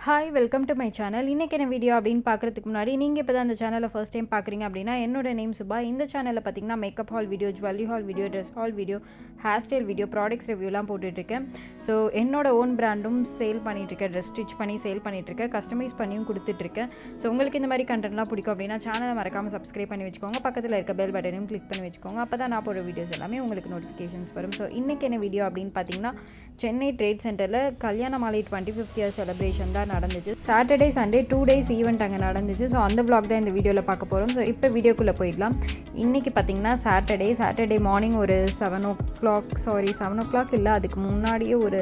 Hi welcome to my channel. இன்றைக்கி என்ன video அப்படின்னு பார்க்குறதுக்கு முன்னாடி நீங்கள் இப்போ தான் அந்த சேனலை ஃபர்ஸ்ட் டைம் பார்க்குறீங்க அப்படின்னா என்னோட நேம் சுபா. இந்த சேனலில் பார்த்தீங்கன்னா makeup haul video, jewellery haul video, dress haul video, hair style video, products ரிவ்யூலாம் போட்டுட்ருக்கேன். ஸோ என்னோட ஓன் பிராண்டும் சேல் பண்ணிகிட்ருக்கேன், ட்ரெஸ் ஸ்டிச் பண்ணி சேல் பண்ணிகிட்ருக்கேன், கஸ்டமைஸ் பண்ணியும் கொடுத்துட்ருக்கேன். ஸோ உங்களுக்கு இந்த மாதிரி கண்டென்ட்லாம் பிடிக்கும் அப்படின்னா சேனலை மறக்காமல் சப்ஸ்கிரைப் பண்ணி வச்சுக்கோங்க. பக்கத்தில் இருக்க பெல் பட்டனையும் கிளிக் பண்ணி வச்சுக்கோங்க. அப்போ தான் நான் போடுற வீடியோஸ் எல்லாமே உங்களுக்கு நோட்டிஃபிகேஷன்ஸ் வரும். ஸோ இன்றைக்கி என்ன வீடியோ அப்படின்னு பார்த்தீங்கன்னா சென்னை ட்ரேட் சென்டரில் கல்யாண மாலை 25th இயர் செலிப்ரேஷன் தான் நடந்துச்சு. சாட்டர்டே சண்டே 2 days ஈவெண்ட் அங்கே நடந்துச்சு. ஸோ அந்த vlog தான் இந்த வீடியோவில் பார்க்க போகிறோம். ஸோ இப்போ வீடியோக்குள்ளே போயிடலாம். இன்றைக்கி பார்த்திங்கன்னா சாட்டர்டே மார்னிங் ஒரு 7 o'clock இல்லை, அதுக்கு முன்னாடியே ஒரு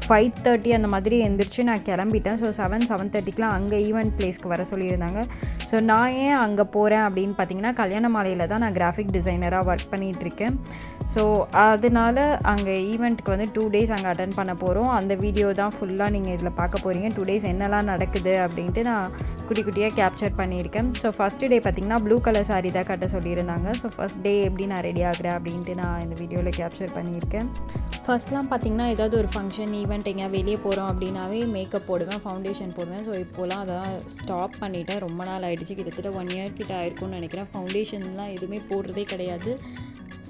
5:30 அந்த மாதிரி எழுந்திரிச்சு நான் கிளம்பிட்டேன். ஸோ 7:30க்குலாம் அங்கே ஈவெண்ட் பிளேஸ்க்கு வர சொல்லியிருந்தாங்க. ஸோ நான் ஏன் அங்கே போகிறேன் அப்படின்னு பார்த்தீங்கன்னா கல்யாண மாலையில் தான் நான் கிராஃபிக் டிசைனராக ஒர்க் பண்ணிகிட்ருக்கேன். ஸோ அதனால் அங்கே ஈவெண்ட்டுக்கு வந்து 2 days அங்கே அட்டன் பண்ண போகிறோம். அந்த வீடியோ தான் ஃபுல்லாக நீங்கள் இதில் பார்க்க போகிறீங்க. 2 days என்னெல்லாம் நடக்குது அப்படின்ட்டு நான் குட்டியாக கேப்சர் பண்ணியிருக்கேன். ஸோ ஃபஸ்ட்டு டே பார்த்திங்கன்னா ப்ளூ கலர் சாரீ தான் கட்ட சொல்லியிருந்தாங்க. ஸோ ஃபஸ்ட் டே எப்படி நான் ரெடி ஆகிறேன் அப்படின்ட்டு நான் இந்த வீடியோவில் கேப்சர் பண்ணியிருக்கேன். ஃபஸ்ட்லாம் பார்த்திங்கன்னா ஏதாவது ஒரு ஃபங்க்ஷன் ஈவெண்ட் எங்கேயா வெளியே போகிறோம் அப்படின்னாவே மேக்கப் போடுவேன், ஃபவுண்டேஷன் போடுவேன். ஸோ இப்போலாம் அதெல்லாம் ஸ்டாப் பண்ணிவிட்டேன். ரொம்ப நாள் ஆகிடுச்சு, கிட்டத்தட்ட 1 year கிட்ட ஆயிருக்கும்னு நினைக்கிறேன். ஃபவுண்டேஷன்லாம் எதுவுமே போடுறதே கிடையாது.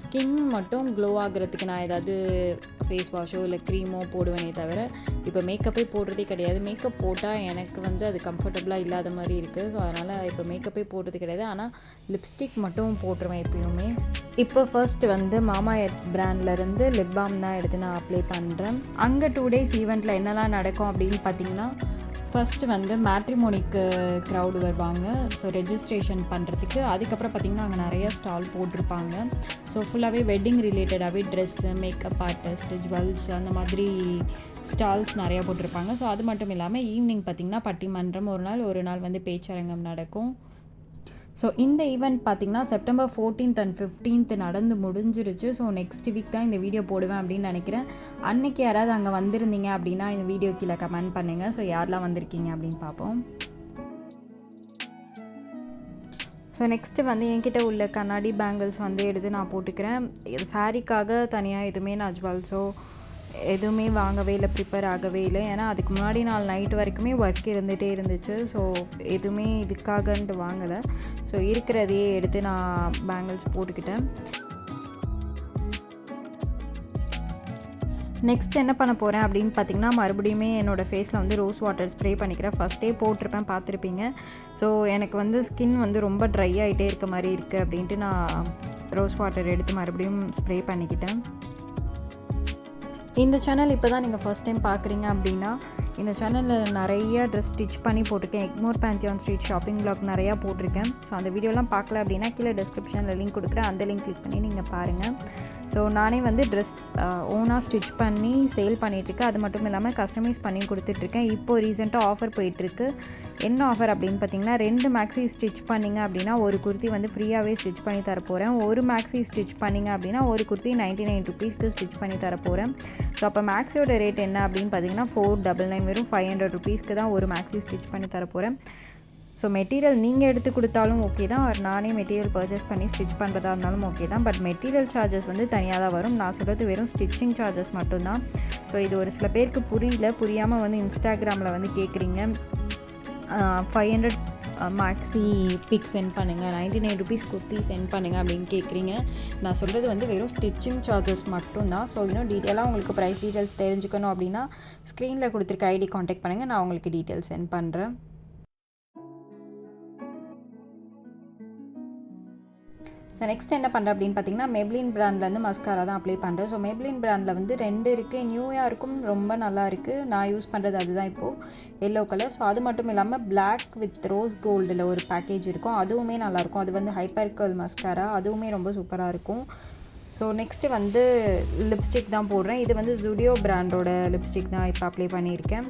ஸ்கின் மட்டும் க்ளோ ஆகிறதுக்கு நான் ஏதாவது ஃபேஸ் வாஷோ இல்லை க்ரீமோ போடுவேனே தவிர இப்போ மேக்கப்பே போடுறதே கிடையாது. மேக்கப் போட்டால் எனக்கு வந்து அது கம்ஃபர்டபுளாக இல்லாத மாதிரி இருக்குது. ஸோ அதனால் இப்போ மேக்கப்பே போடுறது கிடையாது. ஆனால் லிப்ஸ்டிக் மட்டும் போட்டுருவேன் எப்பயுமே. இப்போ ஃபர்ஸ்ட் வந்து மாமா எர்த் பிராண்ட்லேருந்து லிப் பாம் தான் எடுத்து நான் அப்ளை பண்ணுறேன். அங்கே 2 days ஈவெண்ட்டில் என்னெல்லாம் நடக்கும் அப்படின்னு பார்த்தீங்கன்னா ஃபஸ்ட்டு வந்து மேட்ரிமோனிக்கு க்ரௌடு வருவாங்க. ஸோ ரெஜிஸ்ட்ரேஷன் பண்ணுறதுக்கு. அதுக்கப்புறம் பார்த்திங்கன்னா அங்கே நிறையா ஸ்டால் போட்டிருப்பாங்க. ஸோ ஃபுல்லாகவே வெட்டிங் ரிலேட்டடாகவே ட்ரெஸ்ஸு, மேக்கப் ஆர்டிஸ்ட், ஜுவல்ஸ் அந்த மாதிரி ஸ்டால்ஸ் நிறையா போட்டிருப்பாங்க. ஸோ அது மட்டும் இல்லாமல் ஈவினிங் பார்த்திங்கன்னா பட்டிமன்றம் ஒரு நாள் வந்து பேச்சரங்கம் நடக்கும். ஸோ இந்த ஈவெண்ட் பார்த்திங்கன்னா September 14th and 15th நடந்து முடிஞ்சிருச்சு. ஸோ நெக்ஸ்ட் வீக் தான் இந்த வீடியோ போடுவேன் அப்படின்னு நினைக்கிறேன். அன்றைக்கி யாராவது அங்கே வந்திருந்தீங்க அப்படின்னா இந்த வீடியோ கீழே கமெண்ட் பண்ணுங்கள். ஸோ யாரெல்லாம் வந்திருக்கீங்க அப்படின்னு பார்ப்போம். ஸோ நெக்ஸ்ட்டு வந்து என்கிட்ட உள்ள கண்ணாடி பேங்கிள்ஸ் வந்து எடுத்து நான் போட்டுக்கிறேன். சாரீக்காக தனியாக எதுவுமே நான் ஜுவல்ஸோ எதுவுமே வாங்கவே இல்லை, ப்ரிப்பேர் ஆகவே இல்லை. ஏன்னா அதுக்கு முன்னாடி நாள் நைட் வரைக்குமே ஒர்க் இருந்துகிட்டே இருந்துச்சு. ஸோ எதுவுமே இதுக்காகன்ட்டு வாங்கலை. ஸோ இருக்கிறதையே எடுத்து நான் பேங்கிள்ஸ் போட்டுக்கிட்டேன். நெக்ஸ்ட் என்ன பண்ண போகிறேன் அப்படின்னு பார்த்திங்கன்னா மறுபடியுமே என்னோடய ஃபேஸில் வந்து ரோஸ் வாட்டர் ஸ்ப்ரே பண்ணிக்கிறேன். ஃபஸ்ட்டே போட்டிருப்பேன், பார்த்துருப்பீங்க. ஸோ எனக்கு வந்து ஸ்கின் வந்து ரொம்ப ட்ரை ஆகிட்டே இருக்க மாதிரி இருக்குது அப்படின்ட்டு நான் ரோஸ் வாட்டர் எடுத்து மறுபடியும் ஸ்ப்ரே பண்ணிக்கிட்டேன். இந்த சேனல் இப்போ தான் நீங்கள் ஃபர்ஸ்ட் டைம் பார்க்குறீங்க அப்படின்னா இந்த சேனலில் நிறைய ட்ரெஸ் ஸ்டிச் பண்ணி போட்டிருக்கேன். எக்மோர் பேந்தியான் ஸ்ட்ரீட் ஷாப்பிங் vlog நிறையா போட்டிருக்கேன். ஸோ அந்த வீடியோலாம் பார்க்கல அப்படின்னா கீழே டிஸ்கிரிப்ஷனில் லிங்க் கொடுக்குறேன். அந்த லிங்க் கிளிக் பண்ணி நீங்கள் பாருங்கள். ஸோ நானே வந்து ட்ரெஸ் ஓனாக ஸ்டிச் பண்ணி சேல் பண்ணிகிட்ருக்கேன். அது மட்டும் இல்லாமல் கஸ்டமைஸ் பண்ணி கொடுத்துட்ருக்கேன். இப்போது ரீசெண்டாக ஆஃபர் போயிட்டுருக்கு. என்ன ஆஃபர் அப்படின்னு பார்த்தீங்கன்னா 2 மேக்ஸி ஸ்டிச் பண்ணிங்க அப்படின்னா ஒரு குர்த்தி வந்து ஃப்ரீயாகவே ஸ்டிச் பண்ணி தரப்போகிறேன். ஒரு மேக்ஸி ஸ்டிச் பண்ணிங்க அப்படின்னா ஒரு குர்த்தி 99 rupeesக்கு ஸ்டிச் பண்ணி தரப்போகிறேன். ஸோ அப்போ மேக்ஸியோட ரேட் என்ன அப்படின்னு பார்த்தீங்கன்னா 499, வெறும் 500 rupeesக்கு தான் ஒரு மேக்ஸி ஸ்டிச் பண்ணி தரப்போகிறேன். ஸோ மெட்டீரியல் நீங்கள் எடுத்து கொடுத்தாலும் ஓகே தான், நானே மெட்டீரியல் பர்ச்சேஸ் பண்ணி ஸ்டிச் பண்ணுறதா இருந்தாலும் ஓகே தான். பட் மெட்டீரியல் சார்ஜஸ் வந்து தனியாக தான் வரும். நான் சொல்கிறது வெறும் ஸ்டிச்சிங் சார்ஜஸ் மட்டும்தான். ஸோ இது ஒரு சில பேருக்கு புரியாமல் வந்து இன்ஸ்டாகிராமில் வந்து கேட்குறீங்க 500 மேக்ஸி பிக் சென்ட் பண்ணுங்கள், 99 rupees குர்த்தி சென்ட் பண்ணுங்கள் அப்படின்னு கேட்குறீங்க. நான் சொல்கிறது வந்து வெறும் ஸ்டிச்சிங் சார்ஜஸ் மட்டும்தான். ஸோ இன்னும் டீட்டெயிலாக உங்களுக்கு ப்ரைஸ் டீட்டெயில்ஸ் தெரிஞ்சுக்கணும் அப்படின்னா ஸ்க்ரீனில் கொடுத்துருக்க ஐடி காண்டாக்ட் பண்ணுங்கள், நான் உங்களுக்கு டீட்டெயில்ஸ் சென்ட் பண்ணுறேன். ஸோ நெக்ஸ்ட் என்ன பண்ணுறேன் அப்படின்னு பார்த்தீங்கன்னா மெப்ளின் பிராண்ட்லேருந்து மஸ்காரா தான் அப்ளை பண்ணுறேன். ஸோ மெப்ளின் பிராண்டில் வந்து 2 இருக்குது. நியூயார்க்கும் ரொம்ப நல்லா இருக்குது. நான் யூஸ் பண்ணுறது அதுதான் இப்போது, எல்லோ கலர். ஸோ அது மட்டும் இல்லாமல் பிளாக் வித் ரோஸ் கோல்டில் ஒரு பேக்கேஜ் இருக்கும், அதுவுமே நல்லாயிருக்கும். அது வந்து ஹைப்பர் கர்ல் மஸ்காரா, அதுவுமே ரொம்ப சூப்பராக இருக்கும். ஸோ நெக்ஸ்ட்டு வந்து லிப்ஸ்டிக் தான் போடுறேன். இது வந்து ஜுடியோ பிராண்டோட லிப்ஸ்டிக் தான் இப்போ அப்ளை பண்ணியிருக்கேன்.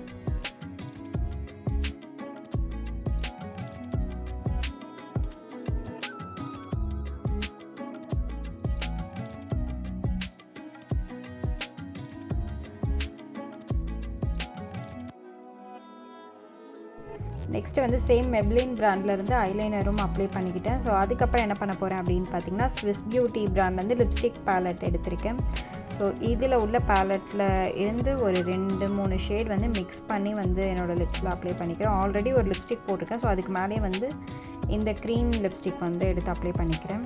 நெக்ஸ்ட்டு வந்து சேம் மெப்ளின் பிராண்ட்லேருந்து ஐலைனரும் அப்ளை பண்ணிக்கிட்டேன். ஸோ அதுக்கப்புறம் என்ன பண்ண போகிறேன் அப்படின்னு பார்த்தீங்கன்னா ஸ்விஸ் பியூட்டி பிராண்ட்லேருந்து லிப்ஸ்டிக் பேலட் எடுத்திருக்கேன். ஸோ இதில் உள்ள பேலட்டில் இருந்து ஒரு 2-3 ஷேட் வந்து மிக்ஸ் பண்ணி வந்து என்னோடய லிப்ஸில் அப்ளை பண்ணிக்கிறேன். ஆல்ரெடி ஒரு லிப்ஸ்டிக் போட்டிருக்கேன். ஸோ அதுக்கு மேலே வந்து இந்த க்ரீம் லிப்ஸ்டிக் வந்து எடுத்து அப்ளை பண்ணிக்கிறேன்.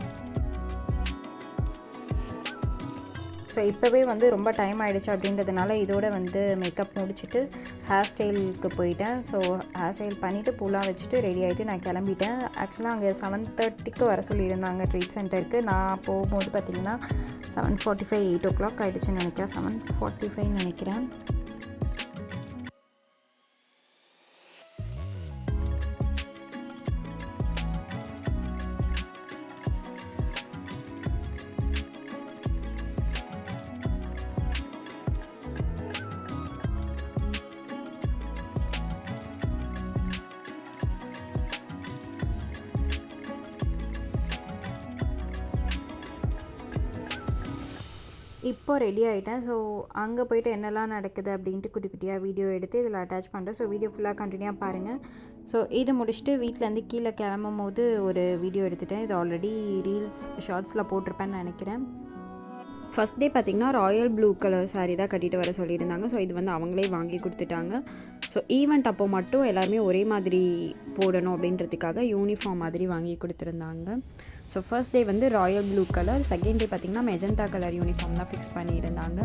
ஸோ இப்போவே வந்து ரொம்ப டைம் ஆகிடுச்சு அப்படின்றதுனால இதோட வந்து மேக்கப் முடிச்சுட்டு ஹேர் ஸ்டைலுக்கு போயிட்டேன். ஸோ ஹேர் ஸ்டைல் பண்ணிவிட்டு பூலாம் வச்சுட்டு ரெடி ஆகிட்டு நான் கிளம்பிட்டேன். ஆக்சுவலாக அங்கே 7:30க்கு வர சொல்லியிருந்தாங்க ட்ரீட் சென்டருக்கு. நான் போகும்போது பார்த்திங்கன்னா 7:45 8 o'clock ஆகிடுச்சுன்னு நினைக்கிறேன். 7:45 நினைக்கிறேன். இப்போ ரெடி ஆகிட்டேன். ஸோ அங்கே போய்ட்டு என்னெல்லாம் நடக்குது அப்படின்ட்டு குட்டி குட்டியாக வீடியோ எடுத்து இதில் அட்டாச் பண்ணுறேன். ஸோ வீடியோ ஃபுல்லாக கண்டினியூவாக பாருங்கள். ஸோ இது முடிச்சுட்டு வீட்டிலேருந்து கீழே கிளம்பும் போது ஒரு வீடியோ எடுத்துட்டேன். இது ஆல்ரெடி ரீல்ஸ் ஷார்ட்ஸில் போட்டிருப்பேன்னு நினைக்கிறேன். ஃபஸ்ட் டே பார்த்திங்கன்னா ராயல் ப்ளூ கலர் சாரீ தான் கட்டிட்டு வர சொல்லியிருந்தாங்க. ஸோ இது வந்து அவங்களே வாங்கி கொடுத்துட்டாங்க. ஸோ ஈவெண்ட் அப்போ மட்டும் எல்லாருமே ஒரே மாதிரி போடணும் அப்படின்றதுக்காக யூனிஃபார்ம் மாதிரி வாங்கி கொடுத்துருந்தாங்க. ஸோ ஃபர்ஸ்ட் டே வந்து Royal blue colour, second day பார்த்திங்கன்னா மெஜந்தா கலர் யூனிஃபார்ம் தான் ஃபிக்ஸ் பண்ணியிருந்தாங்க.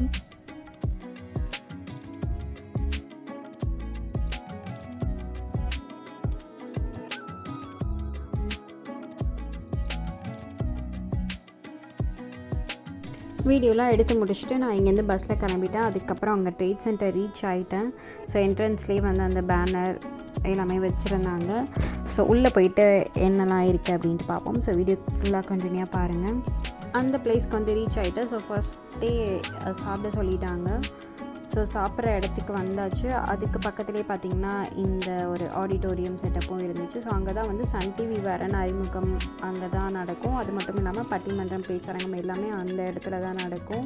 வீடியோலாம் எடுத்து முடிச்சுட்டு நான் இங்கேருந்து பஸ்ஸில் கிளம்பிட்டேன். அதுக்கப்புறம் அங்கே ட்ரேட் சென்டர் ரீச் ஆகிட்டேன். ஸோ என்ட்ரன்ஸ்லேயே வந்து அந்த பேனர் எல்லாமே வச்சுருந்தாங்க. ஸோ உள்ளே போயிட்டு என்னெல்லாம் இருக்குது அப்படின்ட்டு பார்ப்போம். ஸோ வீடியோ ஃபுல்லாக கண்டினியூவாக பாருங்கள். அந்த பிளேஸ்க்கு வந்து ரீச் ஆகிட்டேன். ஸோ ஃபஸ்ட்டே சாப்பிட சொல்லிட்டாங்க. ஸோ சாப்பிட்ற இடத்துக்கு வந்தாச்சு. அதுக்கு பக்கத்துலேயே பார்த்திங்கன்னா இந்த ஒரு ஆடிட்டோரியம் செட்டப்பும் இருந்துச்சு. ஸோ அங்கே தான் வந்து சன் டிவி வேறன்னு அறிமுகம் அங்கே தான் நடக்கும். அது மட்டும் இல்லாமல் பட்டிமன்றம் பேச்சரங்கம் எல்லாமே அந்த இடத்துல தான் நடக்கும்.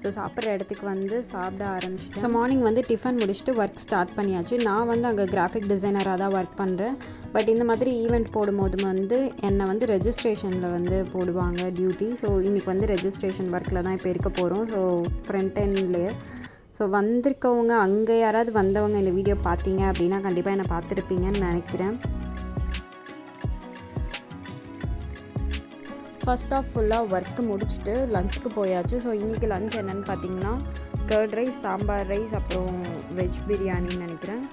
ஸோ சாப்பிட்ற இடத்துக்கு வந்து சாப்பிட ஆரம்பிச்சிட்டேன். ஸோ மார்னிங் வந்து டிஃபன் முடிச்சுட்டு ஒர்க் ஸ்டார்ட் பண்ணியாச்சு. நான் வந்து அங்கே கிராஃபிக் டிசைனராக தான் ஒர்க் பண்ணுறேன். பட் இந்த மாதிரி ஈவெண்ட் போடும்போது வந்து என்னை வந்து ரெஜிஸ்ட்ரேஷனில் வந்து போடுவாங்க டியூட்டி. ஸோ இன்றைக்கி வந்து ரெஜிஸ்ட்ரேஷன் ஒர்க்கில் தான் இப்போ இருக்க போகிறோம். ஸோ ஃப்ரண்ட் எண்ட்லேயே ஸோ வந்திருக்கவங்க அங்கே யாராவது வந்தவங்க இந்த வீடியோ பார்த்தீங்க அப்படின்னா கண்டிப்பாக என்னை பார்த்துருப்பீங்கன்னு நினைக்கிறேன். ஃபர்ஸ்ட் ஆஃப் ஃபுல்லாக ஒர்க்கு முடிச்சுட்டு லஞ்சுக்கு போயாச்சு. ஸோ இன்றைக்கி லஞ்ச் என்னென்னு பார்த்தீங்கன்னா கர்ட் ரைஸ், சாம்பார் ரைஸ், அப்புறம் வெஜ் பிரியாணின்னு நினைக்கிறேன்.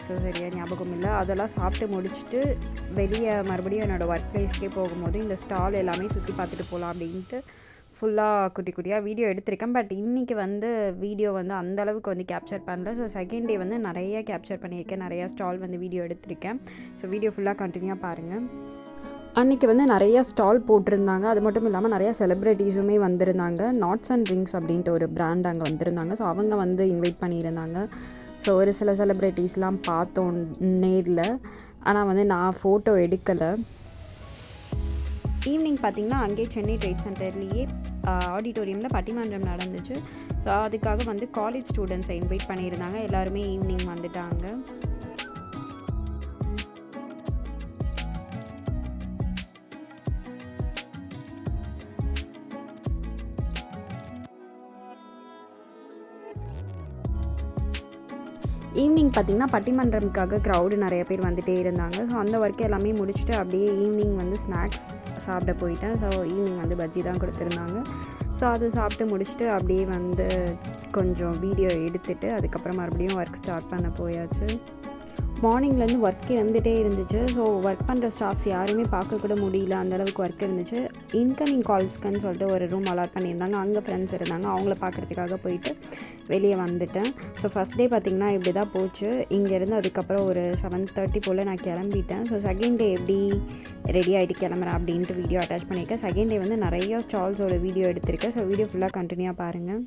ஸோ சரியாக ஞாபகம் இல்லை. அதெல்லாம் சாப்பிட்டு முடிச்சுட்டு வெளியே மறுபடியும் என்னோடய ஒர்க் ப்ளேஸ்க்கே போகும்போது இந்த ஸ்டால் எல்லாமே சுற்றி பார்த்துட்டு போகலாம் அப்படின்ட்டு ஃபுல்லாக குட்டி குட்டியாக வீடியோ எடுத்திருக்கேன். பட் இன்றைக்கி வந்து வீடியோ வந்து அந்தளவுக்கு வந்து கேப்சர் பண்ணல. ஸோ செகண்ட் டே வந்து நிறையா கேப்சர் பண்ணியிருக்கேன். நிறையா ஸ்டால் வந்து வீடியோ எடுத்திருக்கேன். ஸோ வீடியோ ஃபுல்லாக கண்டினியூவாக பாருங்கள். அன்றைக்கி வந்து நிறையா ஸ்டால் போட்டிருந்தாங்க. அது மட்டும் இல்லாமல் நிறையா செலிப்ரிட்டிஸுமே வந்திருந்தாங்க. நாட்ஸ் அண்ட் ட்ரிங்க்ஸ் அப்படின்ட்டு ஒரு பிராண்ட் அங்கே வந்திருந்தாங்க. ஸோ அவங்க வந்து இன்வைட் பண்ணியிருந்தாங்க. ஸோ ஒரு சில செலிப்ரிட்டிஸ்லாம் பார்த்தோம் நேரில். ஆனால் வந்து நான் ஃபோட்டோ எடுக்கலை. ஈவினிங் பார்த்திங்கன்னா அங்கேயே சென்னை ட்ரேட் சென்டர்லேயே ஆடிட்டோரியமில் பட்டிமன்றம் நடந்துச்சு. ஸோ அதுக்காக வந்து காலேஜ் ஸ்டூடெண்ட்ஸை இன்வைட் பண்ணியிருந்தாங்க. எல்லாருமே ஈவினிங் வந்துட்டாங்க. ஈவினிங் பார்த்திங்கன்னா பட்டிமன்றம்காக க்ரௌடு நிறைய பேர் வந்துகிட்டே இருந்தாங்க. ஸோ அந்த ஒர்க்கை எல்லாமே முடிச்சுட்டு அப்படியே ஈவினிங் வந்து ஸ்நாக்ஸ் சாப்பிட போயிட்டேன். ஸோ ஈவினிங் வந்து பஜ்ஜி தான் கொடுத்துருந்தாங்க. ஸோ அது சாப்பிட்டு முடிச்சுட்டு அப்படியே வந்து கொஞ்சம் வீடியோ எடுத்துகிட்டு அதுக்கப்புறம் மறுபடியும் ஒர்க் ஸ்டார்ட் பண்ண போயாச்சு. மார்னிங்லேருந்து ஒர்க் இருந்துகிட்டே இருந்துச்சு. ஸோ ஒர்க் பண்ணுற ஸ்டாஃப்ஸ் யாருமே பார்க்கக்கூட முடியல, அந்தளவுக்கு ஒர்க் இருந்துச்சு. இன்கமிங் கால்ஸ்க்குன்னு சொல்லிட்டு ஒரு ரூம் அலாட் பண்ணியிருந்தாங்க. அங்கே ஃப்ரெண்ட்ஸ் இருந்தாங்க. அவங்கள பார்க்குறதுக்காக போயிட்டு வெளியே வந்துட்டேன். ஸோ ஃபஸ்ட் டே பார்த்திங்கன்னா இப்படி தான் போச்சு. இங்கேருந்து அதுக்கப்புறம் ஒரு 7:30 போல் நான் கிளம்பிட்டேன். ஸோ செகண்ட் டே எப்படி ரெடி ஆகிட்டு கிளம்புறேன் அப்படின்ட்டு வீடியோ அட்டாச் பண்ணியிருக்கேன். செகண்ட் டே வந்து நிறையா ஸ்டால்ஸோட வீடியோ எடுத்திருக்கேன். ஸோ வீடியோ ஃபுல்லாக கண்டினியூவாக பாருங்கள்.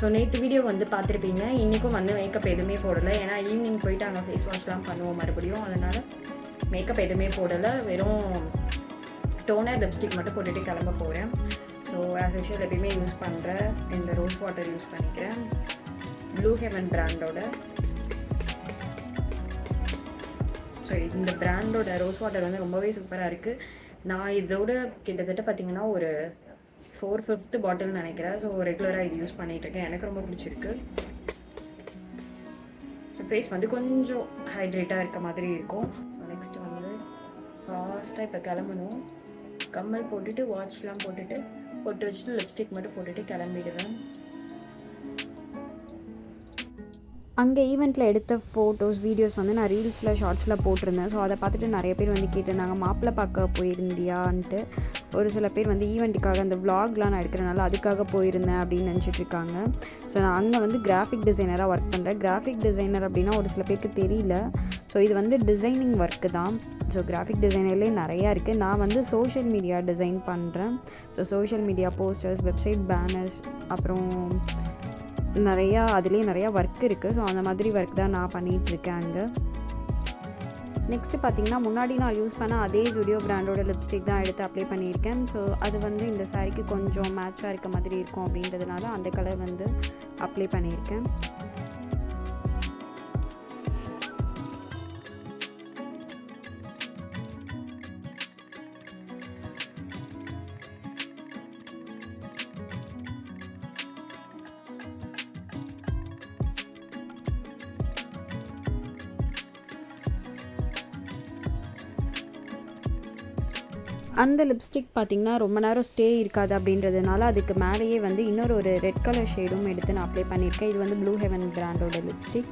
ஸோ நேற்று வீடியோ வந்து பார்த்துருப்பீங்க. இன்றைக்கும் வந்து மேக்கப் எதுவுமே போடலை. ஏன்னா ஈவினிங் போயிட்டு அங்கே ஃபேஸ் வாஷ்லாம் பண்ணுவோம் மறுபடியும். அதனால் மேக்கப் எதுவுமே போடலை. வெறும் டோனர் லிப்ஸ்டிக் மட்டும் போட்டுட்டு கிளம்ப போகிறேன். ஸோ ஆஸ் யூஷுவல் எப்பயுமே யூஸ் பண்ணுற இந்த ரோஸ் வாட்டர் யூஸ் பண்ணிக்கிறேன். ப்ளூ ஹெவன் பிராண்டோட. ஸோ இந்த பிராண்டோட ரோஸ் வாட்டர் வந்து ரொம்பவே சூப்பராக இருக்குது. நான் இதோட கிட்டத்தட்ட பார்த்திங்கன்னா ஒரு 4/5 பாட்டில்னு நினைக்கிறேன். ஸோ ரெகுலராக இது யூஸ் பண்ணிகிட்ருக்கேன். எனக்கு ரொம்ப பிடிச்சிருக்கு. ஸோ ஃபேஸ் வந்து கொஞ்சம் ஹைட்ரேட்டாக இருக்க மாதிரி இருக்கும். ஸோ நெக்ஸ்ட்டு வந்து ஃபாஸ்ட்டாக இப்போ கிளம்பணும். கம்மல் போட்டுட்டு வாட்ச்லாம் போட்டுட்டு பொட்டு வச்சுட்டு லிப்ஸ்டிக் மட்டும் போட்டுட்டு கிளம்பிடுவேன். அங்கே ஈவெண்ட்டில் எடுத்த ஃபோட்டோஸ் வீடியோஸ் வந்து நான் ரீல்ஸில் ஷார்ட்ஸில் போட்டிருந்தேன். ஸோ அதை பார்த்துட்டு நிறைய பேர் வந்து கேட்டிருந்தாங்க, மாப்பிள்ளை பார்க்க போயிருந்தியான்ட்டு. ஒரு சில பேர் வந்து ஈவெண்ட்டுக்காக அந்த விளாக்லாம் நான் எடுக்கிறனால அதுக்காக போயிருந்தேன் அப்படின்னு நினச்சிட்ருக்காங்க. ஸோ நான் அங்கே வந்து கிராஃபிக் டிசைனராக ஒர்க் பண்ணுறேன். கிராஃபிக் டிசைனர் அப்படின்னா ஒரு சில பேருக்கு தெரியல. ஸோ இது வந்து டிசைனிங் ஒர்க்கு தான். ஸோ கிராஃபிக் டிசைனர்லேயே நிறையா இருக்குது. நான் வந்து சோஷியல் மீடியா டிசைன் பண்ணுறேன். So social media posters, website banners, அப்புறம் அதுலேயே நிறையா ஒர்க் இருக்குது. ஸோ அந்த மாதிரி ஒர்க் தான் நான் பண்ணிகிட்ருக்கேன் அங்கே. நெக்ஸ்ட்டு பார்த்திங்கன்னா முன்னாடி நான் யூஸ் பண்ண அதே ஜுடியோ பிராண்டோட லிப்ஸ்டிக் தான் எடுத்து அப்ளை பண்ணியிருக்கேன். ஸோ அது வந்து இந்த சாரிக்கு கொஞ்சம் மேட்சாக இருக்க மாதிரி இருக்கும் அப்படின்றதுனால அந்த கலர் வந்து அப்ளை பண்ணியிருக்கேன். அந்த லிப்ஸ்டிக் பார்த்திங்கன்னா ரொம்ப நேரம் ஸ்டே இருக்காது அப்படின்றதுனால அதுக்கு மேலேயே வந்து இன்னொரு ஒரு ரெட் கலர் ஷேடும் எடுத்து நான் அப்ளை பண்ணியிருக்கேன். இது வந்து ப்ளூ ஹெவன் பிராண்டோட லிப்ஸ்டிக்.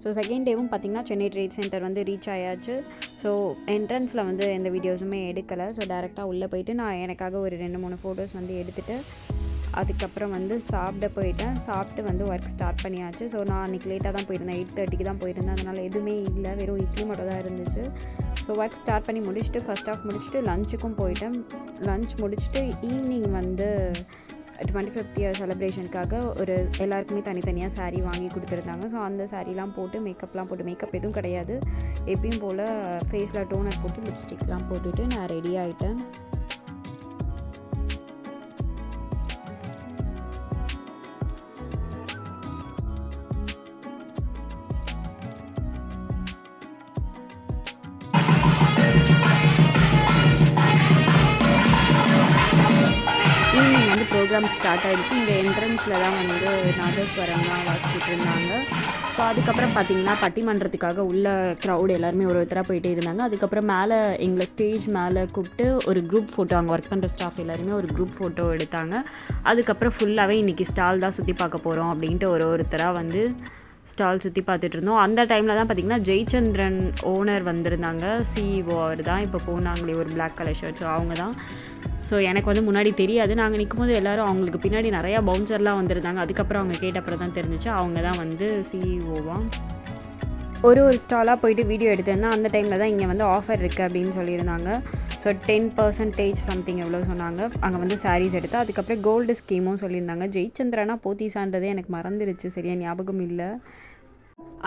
ஸோ செகண்ட் டேவும் பார்த்திங்கன்னா சென்னை ட்ரேட் சென்டர் வந்து ரீச் ஆயாச்சு. ஸோ என்ட்ரன்ஸில் வந்து எந்த வீடியோஸுமே எடுக்கலை. ஸோ டேரெக்டாக உள்ளே போயிட்டு நான் எனக்காக ஒரு 2-3 ஃபோட்டோஸ் வந்து எடுத்துகிட்டு அதுக்கப்புறம் வந்து சாப்பிட போயிட்டேன். சாப்பிட்டு வந்து ஒர்க் ஸ்டார்ட் பண்ணியாச்சு. ஸோ நான் அன்றைக்கி லேட்டாக தான் போயிருந்தேன், 8:30க்கு தான் போயிருந்தேன். அதனால் எதுவுமே இல்லை, வெறும் இட்லி மட்டும் தான் இருந்துச்சு. ஸோ ஒர்க் ஸ்டார்ட் பண்ணி முடிச்சுட்டு ஃபஸ்ட் ஆஃப் முடிச்சுட்டு லஞ்சுக்கும் போயிட்டேன். லஞ்ச் முடிச்சுட்டு ஈவினிங் வந்து 25th இயர் செலிப்ரேஷனுக்காக எல்லாருக்குமே தனித்தனியாக சாரீ வாங்கி கொடுத்துருந்தாங்க. ஸோ அந்த சாரீலாம் போட்டு மேக்கப்லாம் போட்டு, மேக்கப் எதுவும் கிடையாது, எப்பயும் போல் ஃபேஸில் டோனர் போட்டு லிப்ஸ்டிக்லாம் போட்டுட்டு நான் ரெடி ஆகிட்டேன். ப்ரோக்ராம் ஸ்டார்ட் ஆகிடுச்சு. இந்த என்ட்ரன்ஸில் தான் வந்து நாதஸ்வரம்லாம் வாசிச்சுட்டு இருந்தாங்க. ஸோ அதுக்கப்புறம் பார்த்திங்கன்னா பட்டிமன்றத்துக்காக உள்ள க்ரௌட் எல்லாருமே ஒருத்தராக போயிட்டே இருந்தாங்க. அதுக்கப்புறம் மேலே எங்களை ஸ்டேஜ் மேலே கூப்பிட்டு ஒரு குரூப் ஃபோட்டோ, அங்கே ஒர்க் பண்ணுற ஸ்டாஃப் எல்லாருமே ஒரு குரூப் ஃபோட்டோ எடுத்தாங்க. அதுக்கப்புறம் ஃபுல்லாகவே இன்றைக்கி ஸ்டால் தான் சுற்றி பார்க்க போகிறோம் அப்படின்ட்டு ஒருத்தராக வந்து ஸ்டால் சுற்றி பார்த்துட்டு இருந்தோம். அந்த டைமில் தான் பார்த்திங்கன்னா ஜெயச்சந்திரன் ஓனர் வந்திருந்தாங்க. சிஇஓ அவர் தான். இப்போ போனாங்களே ஒரு பிளாக் கலர் ஷர்ட், ஸோ அவங்க தான். ஸோ எனக்கு வந்து முன்னாடி தெரியாது. நாங்கள் நிற்கும்போது எல்லோரும் அவங்களுக்கு பின்னாடி நிறையா பவுன்சர்லாம் வந்திருந்தாங்க. அதுக்கப்புறம் அவங்க கேட்டப்புறம் தான் தெரிஞ்சிச்சு அவங்க தான் வந்து சிஇஓவாக. ஒரு ஸ்டாலாக போயிட்டு வீடியோ எடுத்திருந்தேன். அந்த டைமில் தான் இங்கே வந்து ஆஃபர் இருக்குது அப்படின்னு சொல்லியிருந்தாங்க. ஸோ 10% சம்திங் எவ்வளோ சொன்னாங்க. அங்கே வந்து சாரீஸ் எடுத்து அதுக்கப்புறம் கோல்டு ஸ்கீமும் சொல்லியிருந்தாங்க. ஜெயச்சந்திரனா போத்தீஸான்றதே எனக்கு மறந்துடுச்சு, சரியாக ஞாபகம் இல்லை.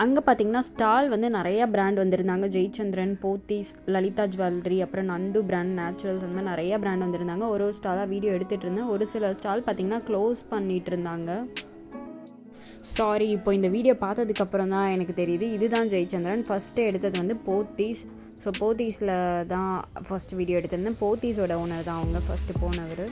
அங்கே பார்த்திங்கன்னா ஸ்டால் வந்து நிறையா பிராண்ட் வந்திருந்தாங்க. ஜெயச்சந்திரன், போத்தீஸ், லலிதா ஜுவல்லரி, அப்புறம் நண்டு பிராண்ட், நேச்சுரல்ஸ், அந்த மாதிரி நிறையா பிராண்ட் வந்திருந்தாங்க. ஒரு ஸ்டாலாக வீடியோ எடுத்துகிட்டு இருந்தேன். ஒரு சில ஸ்டால் பார்த்திங்கன்னா க்ளோஸ் பண்ணிகிட்டு இருந்தாங்க. சாரி, இப்போ இந்த வீடியோ பார்த்ததுக்கப்புறம் தான் எனக்கு தெரியுது இதுதான் ஜெயச்சந்திரன். ஃபஸ்ட்டு எடுத்தது வந்து போத்தீஸ். ஸோ போத்தீஸில் தான் ஃபஸ்ட்டு வீடியோ எடுத்திருந்தேன். போத்தீஸோட ஓனர் தான் அவங்க ஃபஸ்ட்டு போனவர்.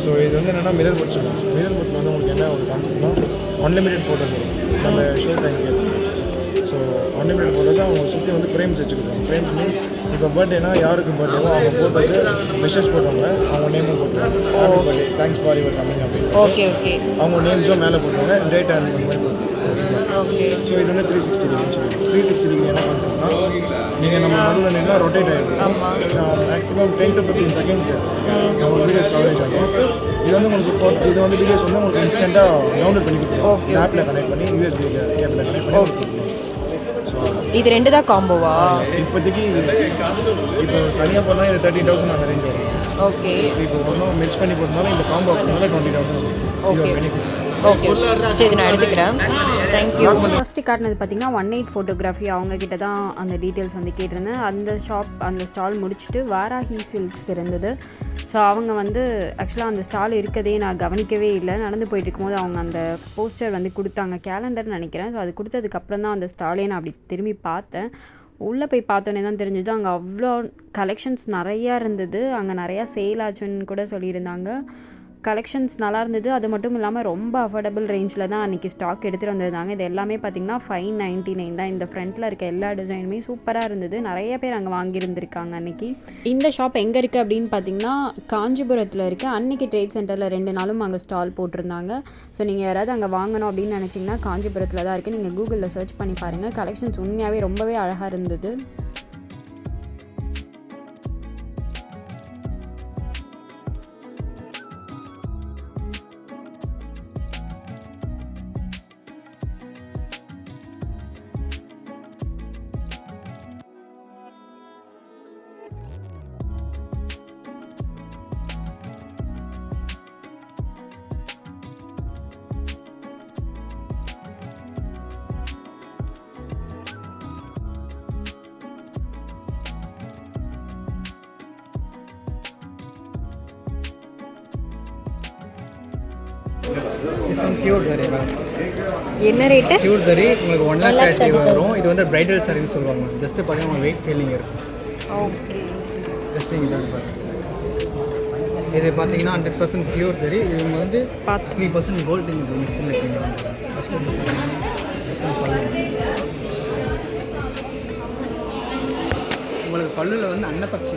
ஸோ இது வந்து என்னென்னா மிரர் பட்ஸ் சொல்லுவாங்க. மிரர் பட்ஸில் வந்து உங்களுக்கு என்ன ஒரு கான்செப்ட்னா அன்லிமிட்டட் ஃபோட்டோஸ் வரும் நம்ம ஷோ டைமுக்கு. ஸோ ஸோ அன்லிமிட்டட் ஃபோட்டோஸ் அவங்க சுற்றி வந்து ஃப்ரேம்ஸ் வச்சுக்கிட்டாங்க. ஃப்ரேம்ஸ் மீன்ஸ் இப்போ பர்த்டேனா யாருக்கு பர்த்டேவோ அவங்க ஃபோட்டோஸை மெசேஜ் போட்டுவாங்க, அவங்க நேமும் போட்டுருவாங்க, happy birthday thanks for your coming அப்படின்னு ஓகே ஓகே அவங்க நேம்ஸும் மேலே போட்டுருவாங்க, டேட் அந்த மாதிரி போட்டுருவாங்க. ஓகே. ஸோ இது வந்து 360 டிகிரி சொல்லுவாங்க. 360 டிகிரி என்ன கான்செப்ட்னா நீங்கள் நம்ம நடுவில் நின்னா ரொட்டேட் ஆகிடும். மேக்ஸிமம் 10 to 15 செகண்ட்ஸ் நம்ம வீடியோஸ் கவரேஜ் ஆகும். இது வந்து உங்களுக்கு இது வந்து வீடியோஸ் வந்து உங்களுக்கு இன்ஸ்டண்ட்டாக டவுன்லோட் பண்ணி கொடுத்துருவோம். லேப்பில் கனெக்ட் பண்ணி யூஎஸ்பி கேபிளில் கனெக்ட் பண்ணி கொடுத்துருவோம். ஸோ இது 2 தான் காம்போவா? இப்போதைக்கு இப்போ தனியாக போனால் இது 30,000 அந்த ரேஞ்ச் வரும். ஓகே. ஸோ இப்போ ஒன்றும் மிக்ஸ் பண்ணி போட்டனால இந்த காம்போ ஆஃபர்னால 20,000 இது ஒரு பெனிஃபிட். ஓகே சரி நான் எடுத்துக்கிறேன். தேங்க்யூ. ஃபஸ்ட்டு காட்டினது பார்த்தீங்கன்னா 18 ஃபோட்டோகிராஃபி அவங்கக்கிட்ட தான் அந்த டீட்டெயில்ஸ் வந்து கேட்டிருந்தேன். அந்த ஸ்டால் முடிச்சுட்டு வாராஹி சில்க்ஸ் இருந்தது. ஸோ அவங்க வந்து ஆக்சுவலாக அந்த ஸ்டால் இருக்கதே நான் கவனிக்கவே இல்லை. நடந்து போயிட்டு இருக்கும்போது அவங்க அந்த போஸ்டர் வந்து கொடுத்தாங்க, கேலண்டர்னு நினைக்கிறேன். ஸோ அது கொடுத்ததுக்கப்புறம் தான் அந்த ஸ்டாலே நான் அப்படி திரும்பி பார்த்தேன். உள்ளே போய் பார்த்தோன்னே தான் தெரிஞ்சது அங்கே அவ்வளோ கலெக்ஷன்ஸ் நிறையா இருந்தது. அங்கே நிறையா சேல் ஆச்சுன்னு கூட சொல்லியிருந்தாங்க. கலெக்ஷன்ஸ் நல்லா இருந்தது. அது மட்டும் இல்லாமல் ரொம்ப அஃபோர்டபுள் ரேஞ்சில் தான் அன்றைக்கி ஸ்டாக் எடுத்துகிட்டு வந்திருந்தாங்க. இது எல்லாமே பார்த்திங்கன்னா 599 தான். இந்த ஃப்ரண்ட்டில் இருக்க எல்லா டிசைனுமே சூப்பராக இருந்தது. நிறைய பேர் அங்கே வாங்கியிருந்திருக்காங்க அன்றைக்கி. இந்த ஷாப் எங்கே இருக்குது அப்படின்னு பார்த்திங்கன்னா காஞ்சிபுரத்தில் இருக்குது. அன்றைக்கி ட்ரேட் சென்டரில் 2 நாளும் அங்கே ஸ்டால் போட்டிருந்தாங்க. ஸோ நீங்கள் யாராவது அங்கே வாங்கணும் அப்படின்னு நினச்சிங்கன்னா காஞ்சிபுரத்தில் தான் இருக்குது. நீங்கள் கூகுளில் சர்ச் பண்ணி பாருங்கள். கலெக்ஷன்ஸ் உண்மையாகவே ரொம்பவே அழகாக இருந்தது. பியூர் சரி என்ன ரேட்டு? பியூர் சரி உங்களுக்கு 1,30,000 வரும். இது வந்து பிரைடல் சரின்னு சொல்லுவாங்க. ஜஸ்ட்டு பார்த்தீங்கன்னா வெயிட் ஃபீலிங் இருக்கும். ஓகே. ஜஸ்ட் நீங்கள் தான் பாருங்கள். இது பார்த்தீங்கன்னா 100% பியூர் சரி. இது வந்து 3% கோல்டு நீங்கள் மிக்ஸில் இருக்கீங்க. ஃபஸ்ட்டு வந்து உங்களுக்கு பல்லுவில் வந்து அன்னப்பட்சி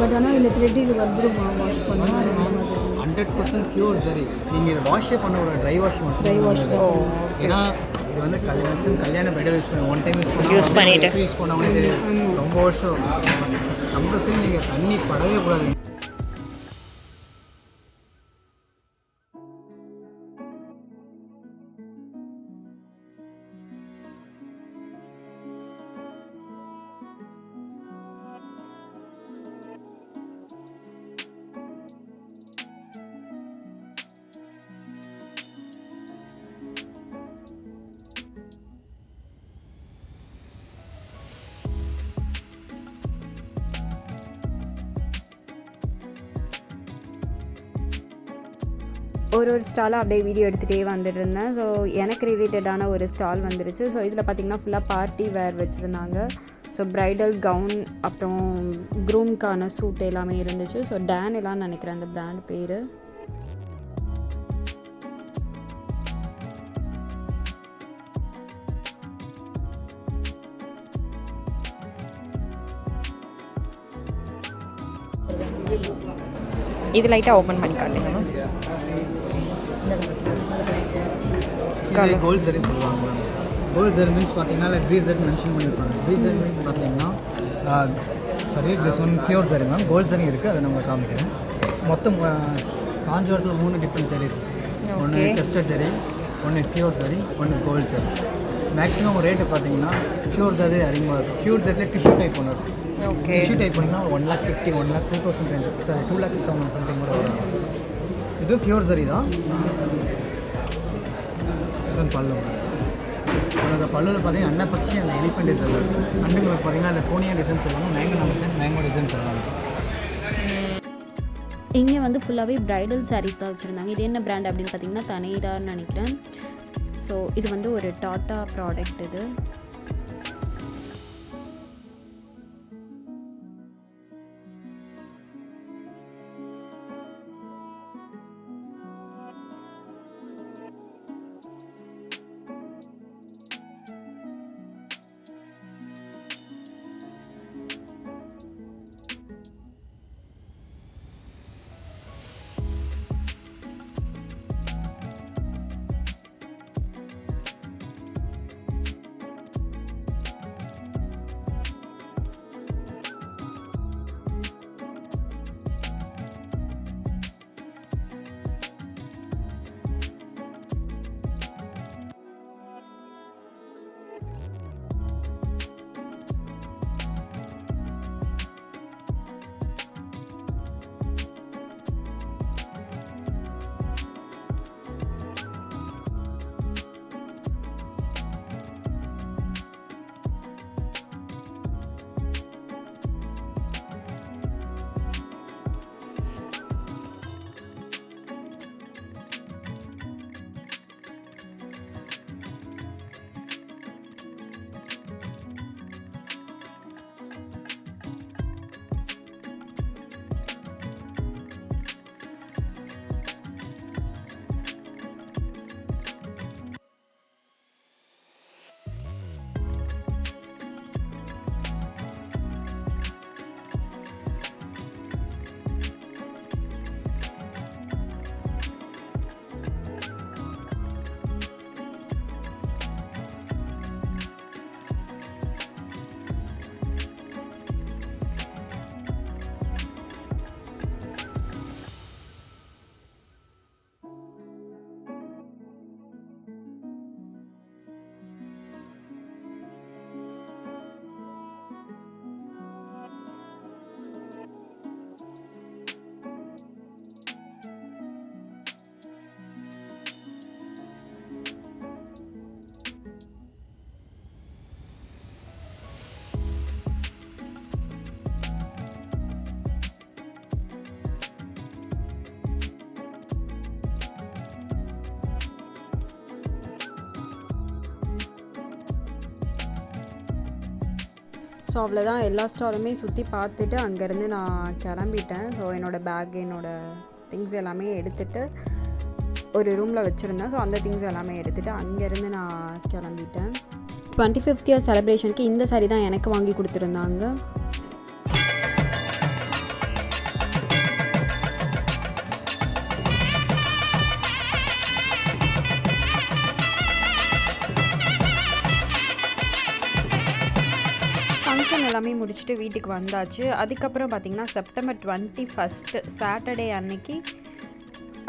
பட் ஆனால் இதில் த்ரெட்டிங் வந்துடுமா வாஷ் பண்ணால் 100% பியூர் சரி. நீங்கள் இதை வாஷே பண்ண ஒரு ட்ரை வாஷ் மட்டும். ட்ரை வாஷ் ஏன்னா இது வந்து கல்யாண பெட்டர் யூஸ் பண்ணி ஒன் டைம் யூஸ் பண்ணிட்டு யூஸ் பண்ணவனே தெரியும். ரொம்ப வருஷம் கம்பல்சரி நீங்கள் தண்ணி படவே கூடாது. ஒரு ஸ்டாலாக அப்படியே வீடியோ எடுத்துகிட்டே வந்துட்டு இருந்தேன். ஸோ எனக்கு ரிலேட்டடான ஒரு ஸ்டால் வந்துருச்சு. ஸோ இதில் பார்த்திங்கன்னா ஃபுல்லாக பார்ட்டி வேர் வச்சுருந்தாங்க. ஸோ ப்ரைடல் கவுன் அப்புறம் க்ரூம்க்கான சூட் எல்லாமே இருந்துச்சு. ஸோ டேன் எல்லாம் நினைக்கிறேன் அந்த பிராண்ட் பேர். இது லைட்டாக ஓப்பன் பண்ணி காட்டுங்க. இது கோல்ட் ஜரி சொல்லுவாங்க. கோல்ட் ஜரி மீன்ஸ் பார்த்தீங்கன்னா லைக் ஜிசெட் மென்ஷன் பண்ணியிருப்பாங்க. ஜிசெட் மீன்ஸ் பார்த்தீங்கன்னா sorry this one pure zari ma'am. Gold zari இருக்குது, அதை நம்ம காமிக்கிறேன். மொத்தம் காஞ்சிபுரத்தில் 3 டிஃப்ரெண்ட் ஜரி இருக்குது. ஒன்று டெஸ்டட் ஜரி, ஒன்று பியூர் ஜரி, ஒன்று கோல்ட் ஜரி. மேக்ஸிமம் ரேட்டு பார்த்தீங்கன்னா பியூர் ஜரி அதிகமாக இருக்கும். பியூர் ஜரியில் டிஷ்யூ டைப் ஒன்று இருக்கும். டிஷ்யூ டைப் பண்ணிங்கன்னா 1,50,000 1,02,000 ரேஞ்ச் சாரி 2,07,000 சம்திங் கூட வரும். இது பியூர் ஜரி தான். பல்லு அந்த பல்லுவில் பார்த்தீங்கன்னா அன்னப்பட்சி அந்த எலிஃபென்ட் டிசைன் இருக்கும். அண்டுங்களுக்கு பார்த்தீங்கன்னா அந்த கோனியா டிசைன் சொல்லுவாங்க, மேங்கோ டிசைன் சொல்லுவாங்க. இங்கே வந்து ஃபுல்லாகவே ப்ரைடல் சாரீஸ் தான் வச்சுருந்தாங்க. இது என்ன பிராண்ட் அப்படின்னு பார்த்தீங்கன்னா தனேடான்னு நினைக்கிறேன். ஸோ இது வந்து ஒரு டாட்டா ப்ராடக்ட். இது ஸோ அவ்வளோதான், எல்லா ஸ்டாலுமே சுற்றி பார்த்துட்டு அங்கேருந்து நான் கிளம்பிட்டேன். ஸோ என்னோடய பேக், என்னோடய திங்ஸ் எல்லாமே எடுத்துகிட்டு ஒரு ரூமில் வச்சுருந்தேன். ஸோ அந்த திங்ஸ் எல்லாமே எடுத்துகிட்டு அங்கேருந்து நான் கிளம்பிட்டேன். 25th இயர் செலிப்ரேஷனுக்கு இந்த சாரி தான் எனக்கு வாங்கி கொடுத்துருந்தாங்க. ஃபங்க்ஷன் எல்லாமே முடிச்சுட்டு வீட்டுக்கு வந்தாச்சு. அதுக்கப்புறம் பார்த்திங்கன்னா செப்டம்பர் 21 சாட்டர்டே அன்னைக்கு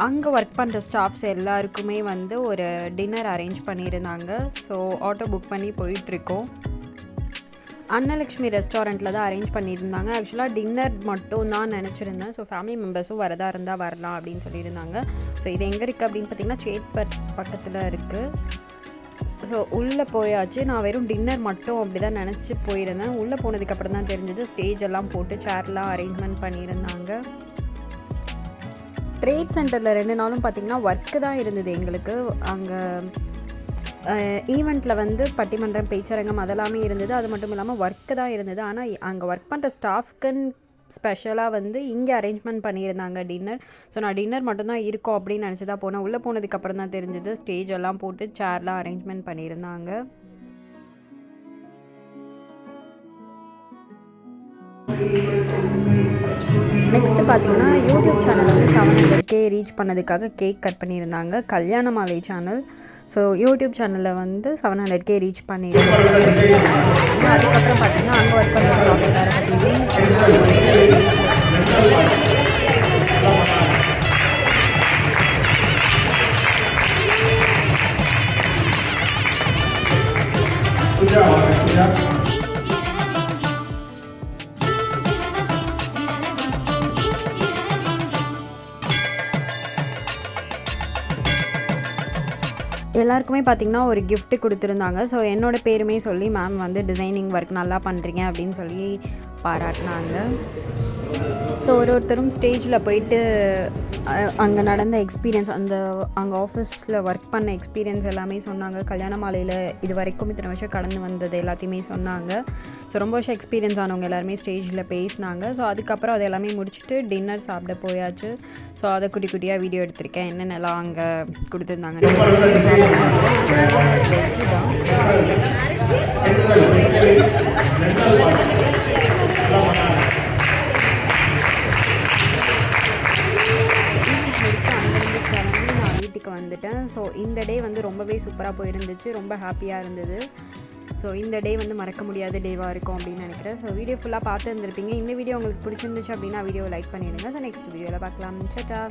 அங்கே ஒர்க் பண்ணுற ஸ்டாஃப்ஸ் எல்லாருக்குமே வந்து ஒரு டின்னர் அரேஞ்ச் பண்ணியிருந்தாங்க. ஸோ ஆட்டோ புக் பண்ணி போயிட்டுருக்கோம். அன்னலக்ஷ்மி ரெஸ்டாரண்ட்டில் தான் அரேஞ்ச் பண்ணியிருந்தாங்க. ஆக்சுவலாக டின்னர் மட்டும் தான் நினச்சிருந்தேன். ஸோ ஃபேமிலி மெம்பர்ஸும் வரதா இருந்தால் வரலாம் அப்படின்னு சொல்லியிருந்தாங்க. ஸோ இது எங்கே இருக்குது அப்படின்னு பார்த்திங்கன்னா சேத்பட் பக்கத்தில் இருக்குது. ஸோ உள்ளே போயாச்சு. நான் வெறும் டின்னர் மட்டும் அப்படி தான் நினச்சி போயிருந்தேன். உள்ளே போனதுக்கப்புறம் தான் தெரிஞ்சது ஸ்டேஜ் எல்லாம் போட்டு சேர்லாம் அரேஞ்ச்மெண்ட் பண்ணியிருந்தாங்க. ட்ரேட் சென்டரில் 2 நாளும் பார்த்திங்கன்னா ஒர்க்கு தான் இருந்தது எங்களுக்கு. அங்கே ஈவெண்ட்டில் வந்து பட்டிமன்றம், பேச்சரங்கம் அதெல்லாமே இருந்தது. அது மட்டும் இல்லாமல் ஒர்க்கு தான் இருந்தது. ஆனால் அங்கே ஒர்க் பண்ணுற ஸ்டாஃப்க்குன்னு ஸ்பெஷலாக வந்து இங்கே அரேஞ்ச்மெண்ட் பண்ணியிருந்தாங்க டின்னர். ஸோ நான் டின்னர் மட்டும்தான் இருக்கும் அப்படின்னு நினச்சி தான் போனேன். உள்ளே போனதுக்கப்புறம் தான் தெரிஞ்சது ஸ்டேஜ் எல்லாம் போட்டு சேர்லாம் அரேஞ்ச்மெண்ட் பண்ணியிருந்தாங்க. நெக்ஸ்ட்டு பார்த்தீங்கன்னா யூடியூப் சேனல் வந்து 700K ரீச் பண்ணதுக்காக கேக் கட் பண்ணியிருந்தாங்க. கல்யாண மாலை சேனல். ஸோ யூடியூப் சேனலில் வந்து 700K ரீச் பண்ணியிருந்தாங்க. அதுக்கப்புறம் பார்த்தீங்கன்னா அங்கே ஒர்க் பண்ணுற எல்லாருக்குமே பார்த்திங்கன்னா ஒரு gift கொடுத்துருந்தாங்க. ஸோ என்னோடய பேருமே சொல்லி மேம் வந்து டிசைனிங் ஒர்க் நல்லா பண்ணுறீங்க அப்படின்னு சொல்லி பாராட்டினாங்க. ஸோ ஒருத்தரும் ஸ்டேஜில் போயிட்டு அங்கே நடந்த எக்ஸ்பீரியன்ஸ், அங்கே ஆஃபீஸில் ஒர்க் பண்ண எக்ஸ்பீரியன்ஸ் எல்லாமே சொன்னாங்க. கல்யாண மாலையில் இது வரைக்கும் இத்தனை வருஷம் கடந்து வந்தது எல்லாத்தையுமே சொன்னாங்க. ஸோ ரொம்ப வருஷம் எக்ஸ்பீரியன்ஸ் ஆனவங்க எல்லாருமே ஸ்டேஜில் பேசினாங்க. ஸோ அதுக்கப்புறம் அது எல்லாமே முடிச்சுட்டு டின்னர் சாப்பிட போயாச்சு. ஸோ அதை குட்டி குட்டியாக வீடியோ எடுத்திருக்கேன். என்னென்னலாம் அங்கே கொடுத்துருந்தாங்க. வெஜ்ஜு தான். நான் வீட்டுக்கு வந்துட்டேன். ஸோ இந்த டே வந்து ரொம்பவே சூப்பராக போயிருந்துச்சு. ரொம்ப ஹாப்பியாக இருந்தது. ஸோ இந்த டே வந்து மறக்க முடியாத டேவாக இருக்கும் அப்படின்னு நினைக்கிறேன். ஸோ வீடியோ ஃபுல்லாக பார்த்து இருந்திருப்பீங்க. இந்த வீடியோ உங்களுக்கு பிடிச்சிருந்துச்சு அப்படின்னா வீடியோவை லைக் பண்ணிவிடுங்க. ஸோ நெக்ஸ்ட் வீடியோவில் பார்க்கலாம். சட்டா.